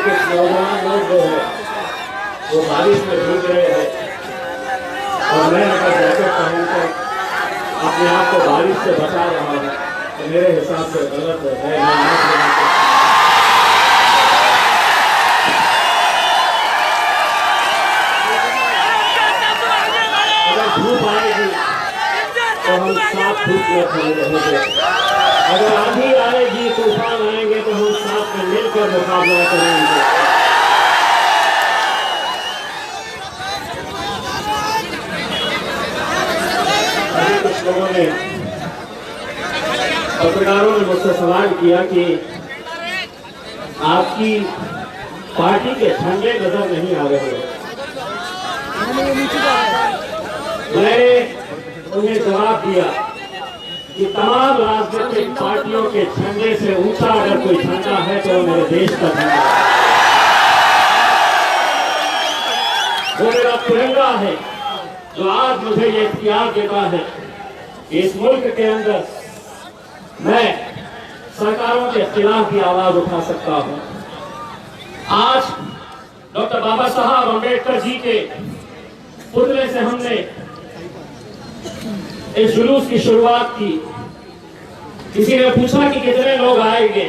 कुछ नौजवान लोग जो है वो बारिश में भीग रहे हैं और मैं अगर जैकेट पहनकर अपने आप को बारिश से बचा रहा हूँ तो मेरे हिसाब से गलत है। अगर धूप आएगी तो हम साथ धूप में खड़े रहेंगे, अगर आंधी आएगी तूफान आएंगे तो हम साथ में मिलकर मुकाबला करेंगे। कुछ लोगों ने पत्रकारों ने मुझसे सवाल किया कि आपकी पार्टी के झंडे नजर नहीं आ रहे। मैंने उन्हें जवाब दिया कि तमाम राजनीतिक पार्टियों के झंडे से ऊंचा अगर कोई झंडा है तो मेरे देश का झंडा है, वो मेरा तिरंगा है जो आज मुझे ये इख्तियार देता है कि इस मुल्क के अंदर मैं सरकारों के खिलाफ भी आवाज उठा सकता हूं। आज डॉक्टर बाबा साहब अम्बेडकर जी के पुतले से हमने इस जुलूस की शुरुआत की। किसी ने पूछा कि कितने लोग आएंगे,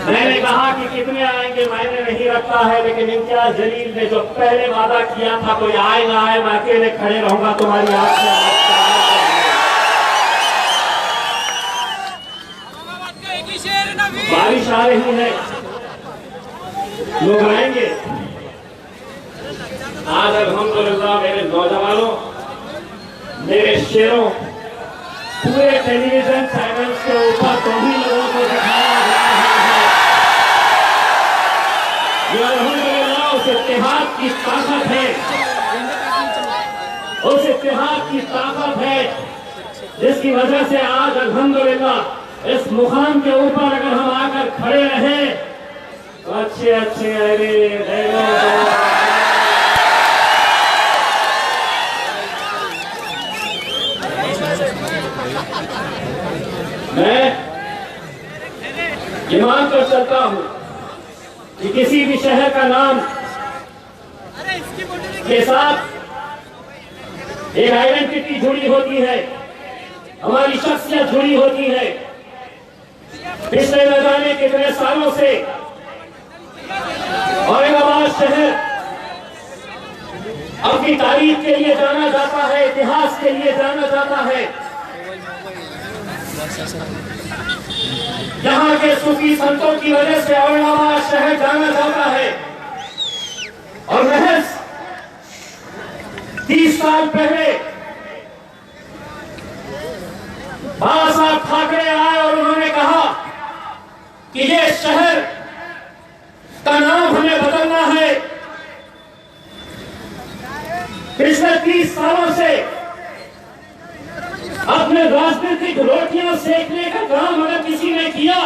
मैंने कहा कि कितने आएंगे मैंने नहीं रखा है, लेकिन इम्तियाज जलील ने जो पहले वादा किया था कोई आए ना आए मैं अकेले खड़े रहूंगा तुम्हारी आंख से बारिश आ रही है, लोग आएंगे। आज अल्हम्दुलिल्लाह मेरे नौजवानों, मेरे शेरों, पूरे टेलीविजन चैनल्स के ऊपर सभी लोगों को दिखाया गया है। ये अल्हम्दुलिल्लाह उस इत्तेहाद की ताकत है, उस इत्तेहाद की ताकत है जिसकी वजह से आज अल्हम्दुलिल्लाह इस मुकाम के ऊपर अगर हम आकर खड़े रहे तो अच्छे अच्छे मैं ये मानकर चलता हूं कि किसी भी शहर का नाम के साथ एक आइडेंटिटी जुड़ी होती है, हमारी शख्सियत जुड़ी होती है। पिछले न जाने कितने सालों से औरंगाबाद शहर अपनी तारीख के लिए जाना जाता है, इतिहास के लिए जाना जाता है। यहाँ के सूफी संतों की वजह से औरंगाबाद शहर जाना जाता है। और महज 30 साल पहले बाबा साहब ठाकरे आए और उन्होंने कहा कि ये शहर का नाम हमें बदलना है। पिछले 30 सालों से अपने राजनीतिक रोटियां सेकने का काम अगर किसी ने किया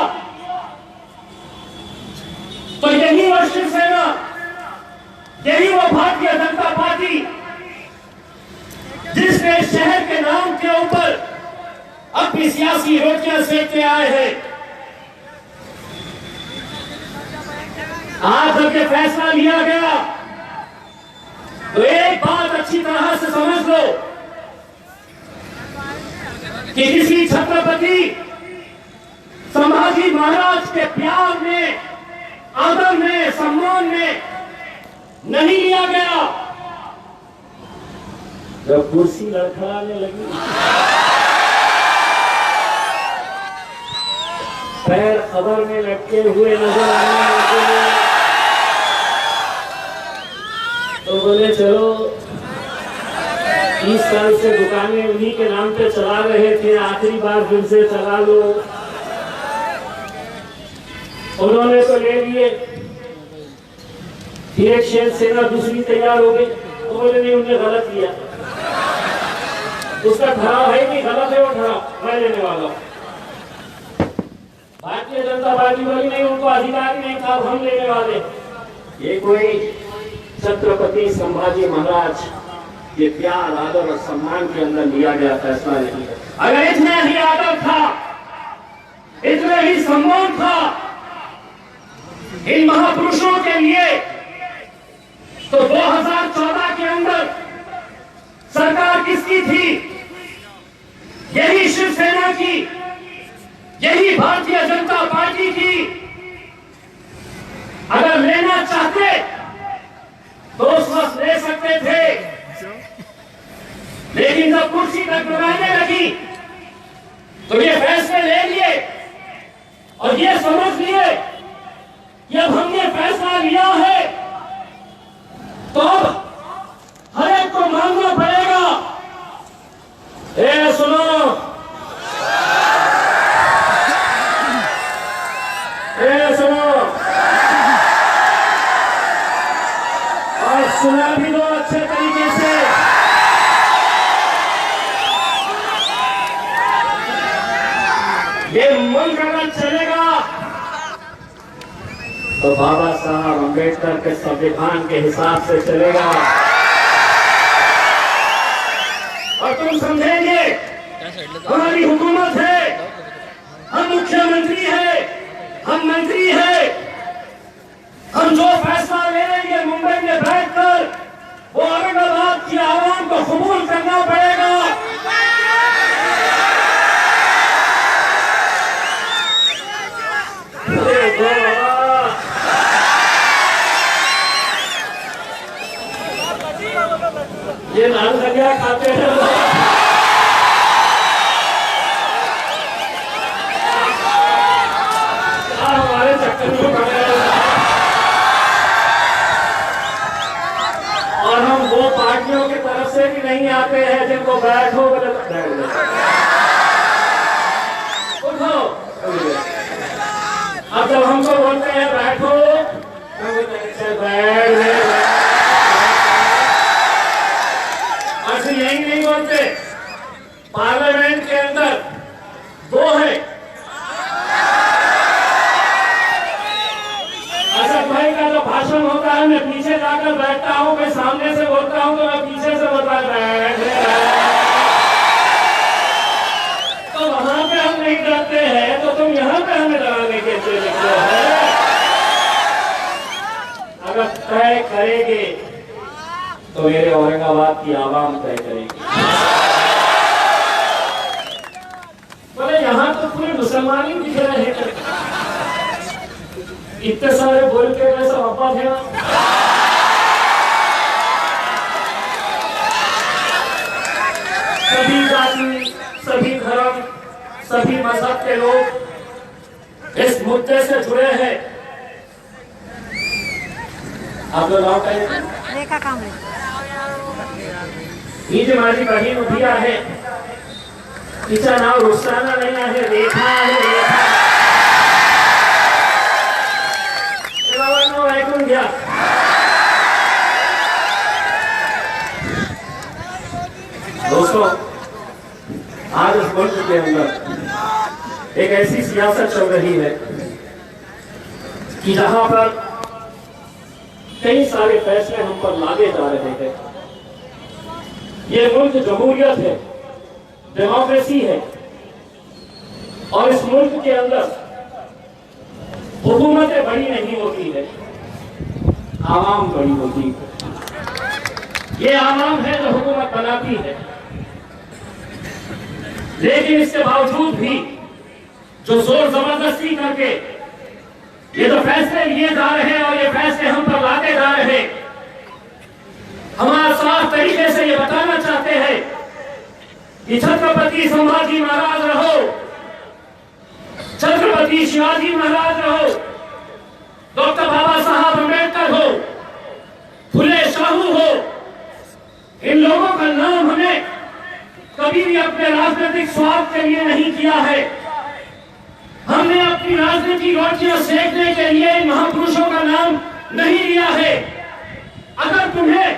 तो यही वो शिवसेना, यही वो भारतीय जनता पार्टी जिसने शहर के नाम के ऊपर अपनी सियासी रोटियां सेकते आए हैं। आज जब ये फैसला लिया गया तो एक बात अच्छी तरह से समझ लो कि किसी छत्रपति संभाजी महाराज के प्यार में, आदर में, सम्मान में नहीं लिया गया। जब कुर्सी लड़खड़ाने लगी, पैर खबर में लटके हुए नजर आने लगे तो बोले चलो 30 साल से दुकानें उन्हीं के नाम पे चला रहे थे, आखिरी बार फिर से चला लो। उन्होंने तो ले लिए, फिर एक शेर सेना दूसरी तैयार हो गई तो बोले नहीं उन्होंने गलत किया, उसका ठहराव है कि गलत है, वो ठहराव मैं लेने वाला हूं। भारतीय जनता पार्टी वाली नहीं, उनको अधिकार नहीं था, हम लेने वाले। ये कोई छत्रपति संभाजी महाराज के प्यार, आदर और सम्मान के अंदर लिया गया फैसला नहीं है। अगर इतना ही आदर था, इतना ही सम्मान था इन महापुरुषों के लिए तो 2014 के अंदर सरकार किसकी थी? यही शिवसेना की, यही भारतीय जनता पार्टी की। अगर लेना चाहते तो उस वक्त ले सकते थे, लेकिन जब कुर्सी तक लगाने लगी तो ये फैसले ले लिए और ये समझ लिए कि अब हमने फैसला लिया है तो अब हर एक को मानना पड़ेगा। सुनो, सुनो और सुना भी दो अच्छे तरीके से। ये मुल्क अगर चलेगा तो बाबा साहब अम्बेडकर के संविधान के हिसाब से चलेगा। और तुम समझेंगे हमारी हुकूमत है, हम मुख्यमंत्री है, हम मंत्री है, हम जो फैसला ले लेंगे मुंबई में बैठकर वो औरंगाबाद की आवाम को कबूल करना पड़ेगा। ये नाम क्या खाते हैं? हमारे चक्कर में पड़े और हम वो पार्टियों की तरफ से भी नहीं आते हैं जिनको बैठो उठो। अब जब हमको बोलते हैं बैठो बैठ यही नहीं बोलते। पार्लियामेंट के अंदर दो है, असद भाई का जो भाषण होता है मैं पीछे जाकर बैठता हूं, मैं सामने से बोलता हूं तो मैं पीछे से बोलता तो वहां पे हम नहीं डरते हैं तो तुम यहां पे हमें डराने के लिए लिखते हो। अगर तय करेंगे तो मेरे औरंगाबाद की आवाम तय करेगी। बोले यहां तो पूरे मुसलमान ही दिख रहे हैं, इतने सारे बोल के वैसा वापस है। सभी जाति, सभी धर्म, सभी मजहब के लोग इस मुद्दे से जुड़े हैं। आप लोग नाम का काम है। ही जो हमारी बहन उठिया है, तिचा नाव रुस्ताना नहीं है, रेखा है। गया दोस्तों, आज इस मुल्क के अंदर एक ऐसी सियासत चल रही है कि जहां पर कई सारे फैसले हम पर लादे जा रहे हैं। ये मुल्क जमहूरियत है, डेमोक्रेसी है और इस मुल्क के अंदर हुकूमतें बड़ी नहीं होती है, आवाम बड़ी होती है। ये आवाम है जो हुकूमत बनाती है, लेकिन इसके बावजूद भी जो जोर जबरदस्ती करके ये जो फैसले लिए जा रहे हैं और ये फैसले हम पर लाते जा रहे हैं, हमारा साफ तरीके से ये बताना चाहते हैं कि छत्रपति संभाजी महाराज रहो, छत्रपति शिवाजी महाराज रहो, डॉक्टर बाबा साहब अम्बेडकर हो, फुले शाहू हो, इन लोगों का नाम हमें कभी भी अपने राजनीतिक स्वार्थ के लिए नहीं किया है। हमने अपनी राजनीतिक रोटियां सेकने के लिए इन महापुरुषों का नाम नहीं लिया है। अगर तुम्हें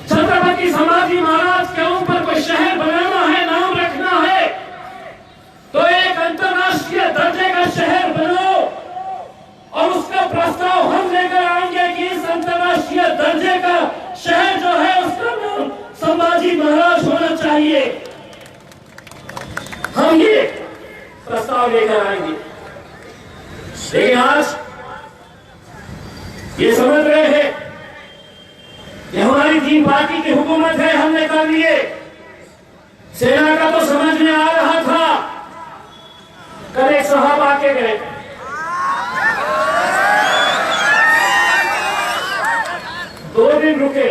छत्रपति संभाजी महाराज के ऊपर कोई शहर बनाना है, नाम रखना है, तो एक अंतरराष्ट्रीय दर्जे का शहर बनाओ और उसका प्रस्ताव हम लेकर आएंगे कि इस अंतरराष्ट्रीय दर्जे का शहर जो है उसका नाम संभाजी महाराज होना चाहिए। हम ये प्रस्ताव लेकर आएंगे। लेकिन आज ये समझ रहे हैं कि हमारी 3 पार्टी की हुकूमत है, हमने कर लिए। सेना का तो समझ में आ रहा था। कल एक साहब आके गए, दो दिन रुके,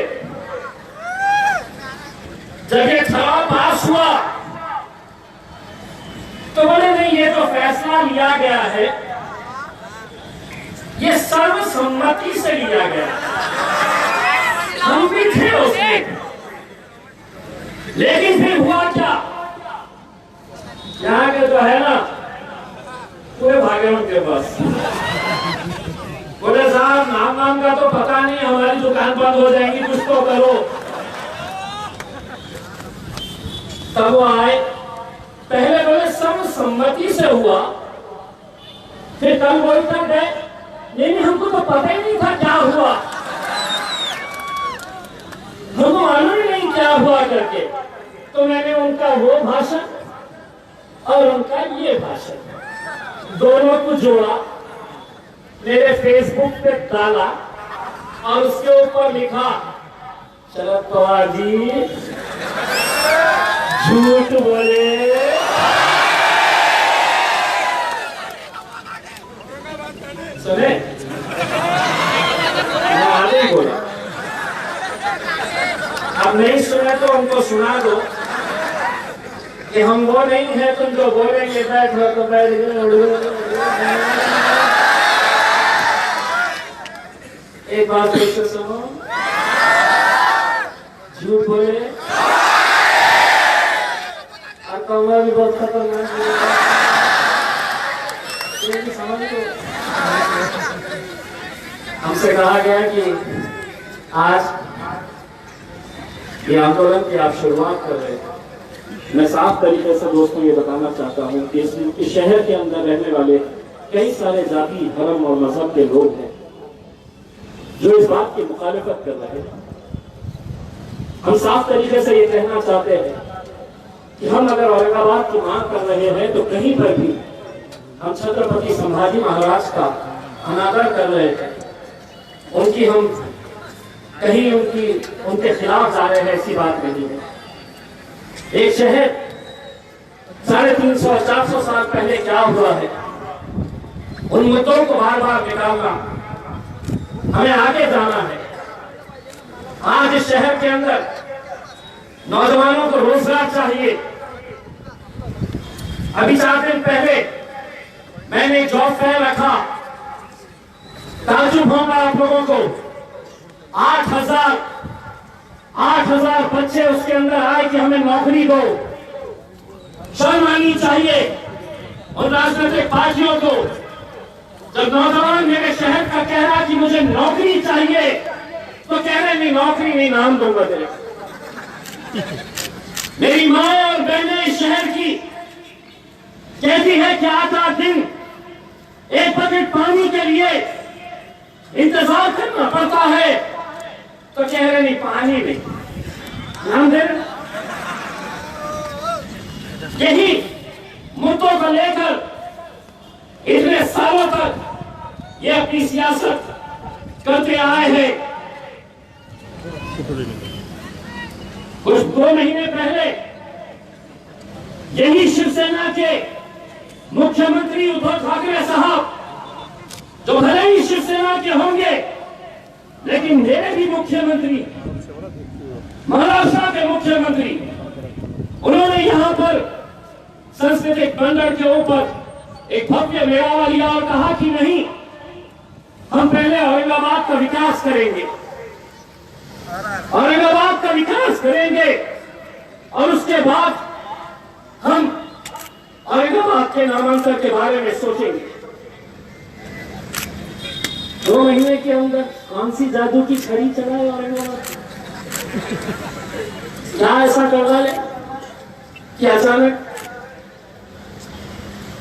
जगह ठराव पास हुआ तो बोले नहीं, ये तो फैसला लिया गया है, ये सर्वसम्मति से लिया गया। हम भी थे उसमें, लेकिन फिर हुआ क्या, यहाँ के जो है ना पूरे भागे उनके पास। बोले साहब नाम का तो पता नहीं, हमारी दुकान बंद हो जाएंगी, कुछ तो करो। तब वो आए, पहले बोले सर्वसम्मति से हुआ, फिर कल बोलते गए नहीं हमको तो पता ही नहीं था क्या हुआ, हमको मालूम ही नहीं क्या हुआ करके। तो मैंने उनका वो भाषण और उनका ये भाषण दोनों को जोड़ा, मेरे फेसबुक पे डाला और उसके ऊपर लिखा शरद पवार जी झूठ बोले। सुने, आगे बोला, अब नहीं सुना तो उनको सुना दो कि हम वो नहीं है, तुम जो बोलेंगे बैठ लो तो बैठ गए। एक बात फिर से सुनो, झूठ बोले और कौवा भी बहुत खतरनाक है, समझ लो। हमसे कहा गया कि आज ये आंदोलन की आप शुरुआत कर रहे हैं। मैं साफ तरीके से दोस्तों ये बताना चाहता हूँ कि इस शहर के अंदर रहने वाले कई सारे जाति, धर्म और मजहब के लोग हैं जो इस बात की मुखालिफत कर रहे हैं। हम साफ तरीके से ये कहना चाहते हैं कि हम अगर औरंगाबाद की मांग कर रहे हैं तो कहीं पर भी हम छत्रपति संभाजी महाराज का अनादर कर रहे हैं, उनकी हम कहीं उनके खिलाफ जा रहे हैं, ऐसी बात नहीं है। एक शहर 350-400 साल पहले क्या हुआ है, उन मुद्दों को बार बार निकालना, हमें आगे जाना है। आज इस शहर के अंदर नौजवानों को रोजगार चाहिए। अभी 4 दिन पहले मैंने जॉब फेयर रखा, ताजुब होगा आप लोगों को, 8,000 बच्चे उसके अंदर आए कि हमें नौकरी दो। शर्म आनी चाहिए और राजनीतिक पार्टियों को, जब नौजवान मेरे शहर का कह रहा कि मुझे नौकरी चाहिए तो कह रहे नहीं नौकरी नहीं, नाम दूंगा तेरे। मेरी माँ और बहनें इस शहर की कहती है कि 8 दिन एक बकेट पानी के लिए इंतजार करना पड़ता है, तो कह रहे नहीं पानी नहीं, नाम दे। यही मुद्दों को लेकर इतने सालों तक ये अपनी सियासत करते आए हैं। कुछ 2 महीने पहले यही शिवसेना के मुख्यमंत्री उद्धव ठाकरे साहब, जो भले ही शिवसेना के होंगे लेकिन मेरे भी मुख्यमंत्री, महाराष्ट्र के मुख्यमंत्री, उन्होंने यहां पर सांस्कृतिक मंडल के ऊपर एक भव्य मेला लिया और कहा कि नहीं, हम पहले औरंगाबाद का विकास करेंगे, औरंगाबाद का विकास करेंगे और उसके बाद हम औरंगाबाद के नामांकन के बारे में सोचेंगे। 2 महीने के अंदर कौन सी जादू की छड़ी चलाए औरंगाबाद, क्या ऐसा कर डाले कि अचानक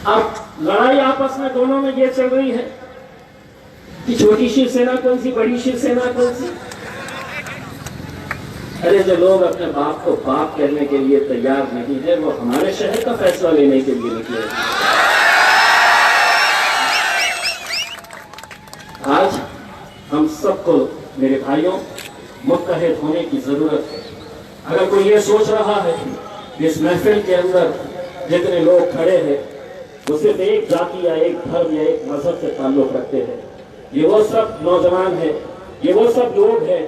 अब लड़ाई आपस में दोनों में ये चल रही है कि छोटी शिवसेना कौन सी, बड़ी शिवसेना कौन सी। अरे जो लोग अपने बाप को बाप कहने के लिए तैयार नहीं है, वो हमारे शहर का फैसला लेने के लिए निकले। आज हम सबको मेरे भाइयों मुत्तहिद होने की जरूरत है। अगर कोई ये सोच रहा है कि इस महफिल के अंदर जितने लोग खड़े हैं वो सिर्फ एक जाति या एक धर्म या एक मजहब से ताल्लुक रखते हैं, ये वो सब नौजवान हैं, ये वो सब लोग हैं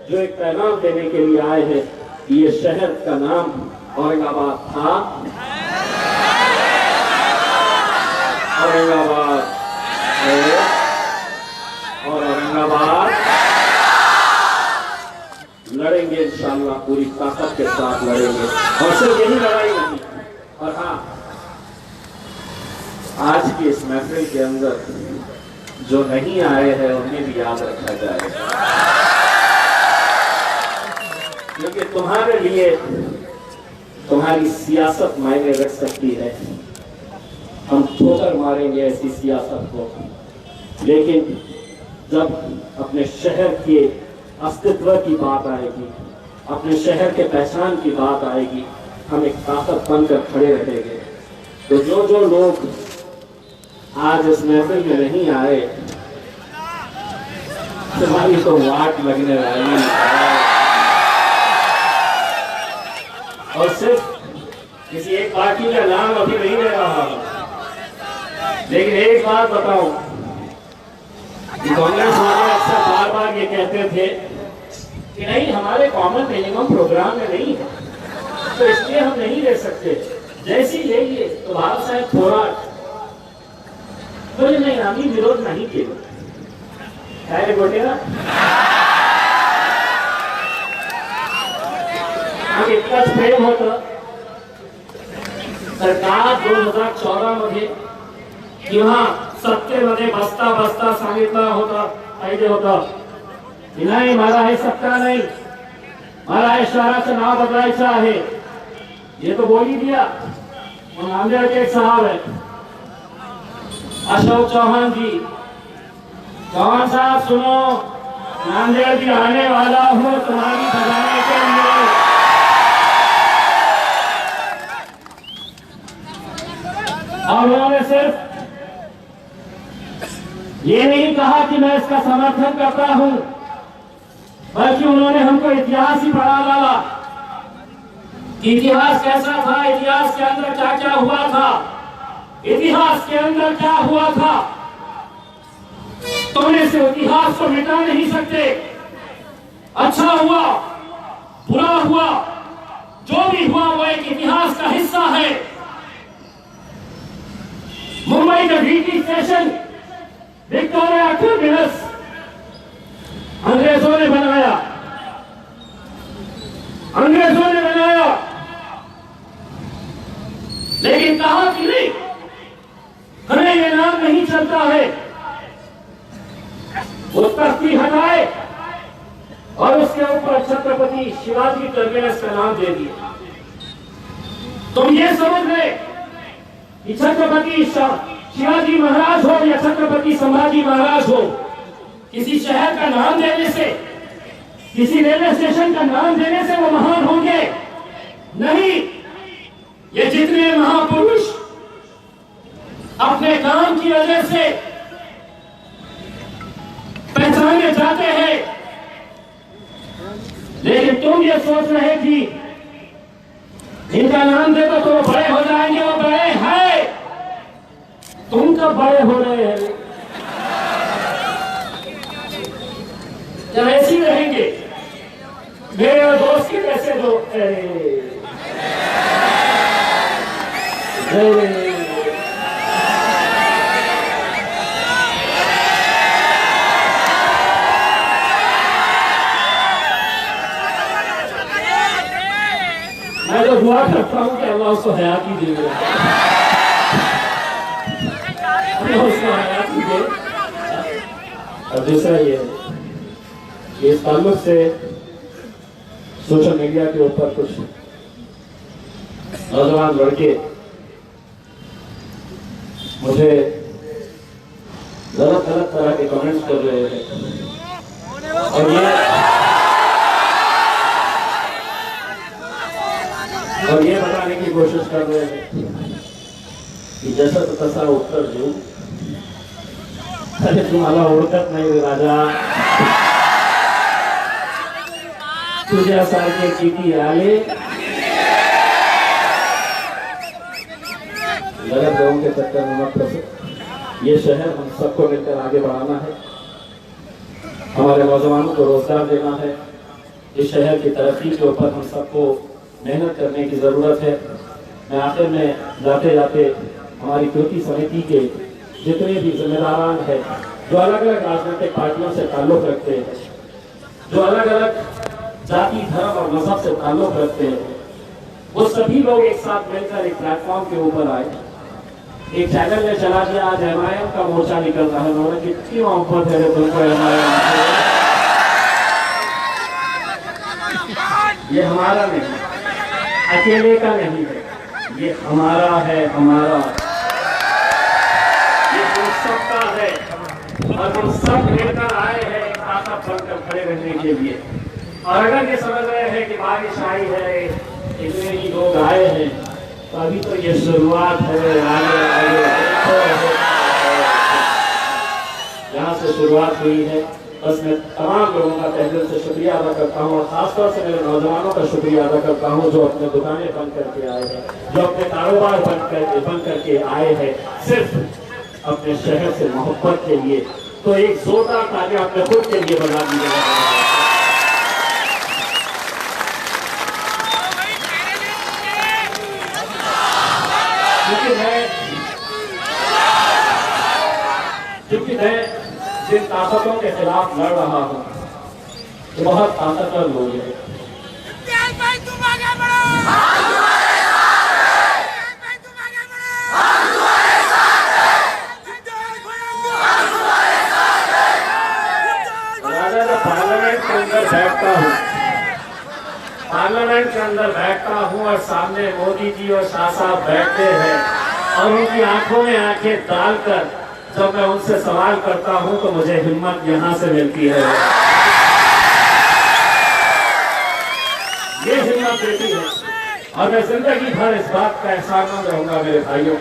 जो एक पैगाम देने के लिए आए हैं कि ये शहर का नाम औरंगाबाद था, औरंगाबाद है और औरंगाबाद लड़ेंगे इंशाअल्लाह, पूरी ताकत के साथ लड़ेंगे। और सिर्फ यही लड़ाई नहीं, और हाँ, आज की इस महफिल के अंदर जो नहीं आए हैं उन्हें भी याद रखा जाए, क्योंकि तुम्हारे लिए तुम्हारी सियासत मायने रख सकती है। हम ठोकर मारेंगे ऐसी सियासत को, लेकिन जब अपने शहर के अस्तित्व की बात आएगी, अपने शहर के पहचान की बात आएगी, हम एक ताकत बनकर खड़े रहेंगे। तो जो जो लोग आज इस महफिल में नहीं आए, तुम्हारी तो वाट लगने वाली है। और सिर्फ किसी एक पार्टी का नाम अभी नहीं ले रहा हूं, लेकिन एक बात बताऊं, कांग्रेस वाले अक्सर बार बार ये कहते थे कि नहीं, हमारे कॉमन मिनिमम प्रोग्राम में नहीं है, तो इसलिए हम नहीं ले सकते। जैसी ले लिए तो भारत साहब थोड़ा मुझे नहीं नामी विरोध नहीं किया, बोटे ना इतना प्रेम होता सरकार 2014 मध्ये किंवा सत्तेमध्ये बसता बसता सांगितलं होतं पाहिजे होतं की नाही, मला हे सत्ता नाही, मला हे शहराचं नाव बदलायचं आहे, ये तो बोल ही दिया। और नांदेड़ के एक साहब है अशोक चौहान जी, चौहान साहब सुनो, नांदेड़ भी आने वाला हूं तुम्हारी बजाने के लिए। और उन्होंने सिर्फ ये नहीं कहा कि मैं इसका समर्थन करता हूं, बल्कि उन्होंने हमको इतिहास ही पढ़ा डाला। इतिहास कैसा था, इतिहास के अंदर क्या क्या हुआ था, इतिहास के अंदर क्या हुआ था, तुम इस इतिहास को मिटा नहीं सकते। अच्छा हुआ, बुरा हुआ, जो भी हुआ वो एक इतिहास का हिस्सा है। मुंबई का डीटी स्टेशन विक्टोरिया टर्मिनस अंग्रेजों ने बनाया, अंग्रेजों ने बनाया, लेकिन कहा कि नहीं, हमें ये नाम नहीं चलता है। वो तख्ती हटाए और उसके ऊपर छत्रपति शिवाजी टर्मिनस का नाम दे दिया। तुम ये समझ रहे कि छत्रपति शिवाजी महाराज हो या छत्रपति संभाजी महाराज हो, किसी शहर का नाम देने से, किसी रेलवे स्टेशन का नाम देने से वो महान होंगे? नहीं। ये जितने महापुरुष अपने काम की वजह से पहचाने जाते हैं, लेकिन तुम ये सोच रहे कि इनका नाम दे तो वो बड़े हो जाएंगे, वो बड़े हैं। तुम कब बड़े हो रहे हैं? जब ऐसे ही रहेंगे मेरे और दोस्त के कैसे दो मैं तो दुआ करता हूँ कि अल्लाह उसको हयात ही दे, उसको हयात ही दे। और दूसरा ये इस ताल्लुक से सोशल मीडिया के ऊपर कुछ नौजवान लड़के मुझे गलत गलत तरह के कमेंट्स कर रहे हैं और ये बताने की कोशिश कर रहे हैं की जसं तसा उत्तर देऊ. तुम्हाला ओळखत नाही राजा. तुझ्यासारखे किती आले, गलत लोगों के चक्कर में मत फंसो। ये शहर हम सबको मिलकर आगे बढ़ाना है, हमारे नौजवानों को रोजगार देना है। इस शहर की तरक्की के ऊपर हम सबको मेहनत करने की जरूरत है। मैं आखिर में जाते जाते हमारी कृति समिति के जितने भी जिम्मेदारान हैं, जो अलग अलग राजनीतिक पार्टियों से ताल्लुक रखते हैं, जो अलग अलग जाति धर्म और मजहब से ताल्लुक रखते हैं, वो सभी लोग एक साथ मिलकर एक प्लेटफॉर्म के ऊपर आए। एक चैनल ने चला दिया, आज एमआईएम का मोर्चा निकल रहा है। उन्होंने कितनी मोहब्बत है तुमको एमआईएम से। ये हमारा नहीं, अकेले का नहीं है, ये हमारा है, हमारा, ये हम सबका है। और हम सब मिलकर आए हैं एक ताकत बनकर खड़े रहने के लिए। और अगर ये समझ रहे हैं कि बारिश आई है, इतने ही लोग आए हैं, तो अभी तो ये शुरुआत है। आगे आगे यहाँ से शुरुआत हुई है। बस मैं तमाम लोगों का तहे दिल से शुक्रिया अदा करता हूँ, और खासतौर से मेरे नौजवानों का शुक्रिया अदा करता हूँ, जो अपने दुकानें बंद करके आए हैं, जो अपने कारोबार बंद करके आए हैं, सिर्फ अपने शहर से मोहब्बत के लिए। तो एक जोरदार तालियां अपने खुद के लिए बजा दीजिएगा। क्योंकि मैं जिन ताकतों के खिलाफ लड़ रहा हूँ, वो बहुत ताकतवर लोग हैं। पार्लियामेंट के अंदर बैठता हूँ, पार्लियामेंट के अंदर बैठता हूँ और सामने मोदी जी और शाह साहब बैठते हैं, और उनकी आंखों में आंखें डालकर जब मैं उनसे सवाल करता हूं तो मुझे हिम्मत यहां से मिलती है। ये हिम्मत देती है, और मैं जिंदगी भर इस बात का एहसानमंद रहूंगा मेरे भाइयों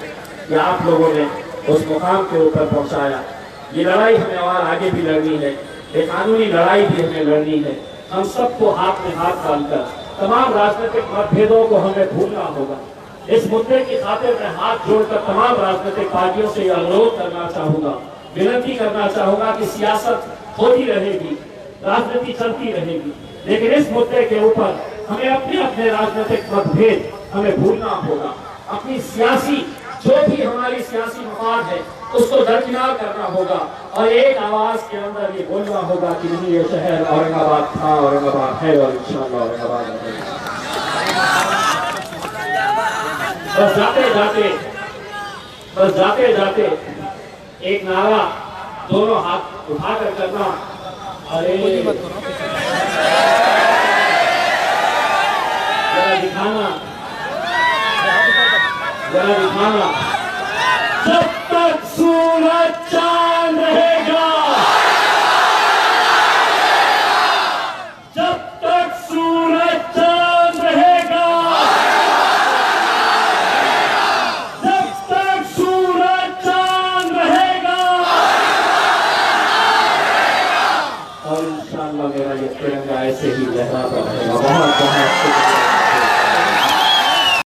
कि आप लोगों ने उस मुकाम के ऊपर पहुंचाया। ये लड़ाई हमें और आगे भी लड़नी है, एक कानूनी लड़ाई भी हमें लड़नी है। हम सबको हाथ में हाथ डालकर तमाम राजनीतिक मतभेदों को हमें भूलना होगा। इस मुद्दे की खातिर मैं हाथ जोड़कर तमाम राजनीतिक पार्टियों से यह अनुरोध करना चाहूंगा, विनती करना चाहूंगा कि सियासत होती रहेगी, राजनीति चलती रहेगी, लेकिन इस मुद्दे के ऊपर हमें अपने अपने राजनीतिक मतभेद हमें भूलना होगा। अपनी सियासी जो भी हमारी सियासी मफाद है उसको दरकिनार करना होगा, और एक आवाज के अंदर ये बोलना होगा कि नहीं, ये शहर औरंगाबाद था, औरंगाबाद है, और इंशाअल्लाह औरंगाबाद है। बस जाते जाते एक नारा दोनों हाथ उठाकर करना, अरे जरा दिखाना, जब तक सूरज चांद रहेगा, जब तक सूरज चांद रहेगा, जब तक सूरज चांद रहेगा, और इंशाअल्लाह मेरा ये तिरंगा ऐसे ही लहराता रहेगा। बहुत बहुत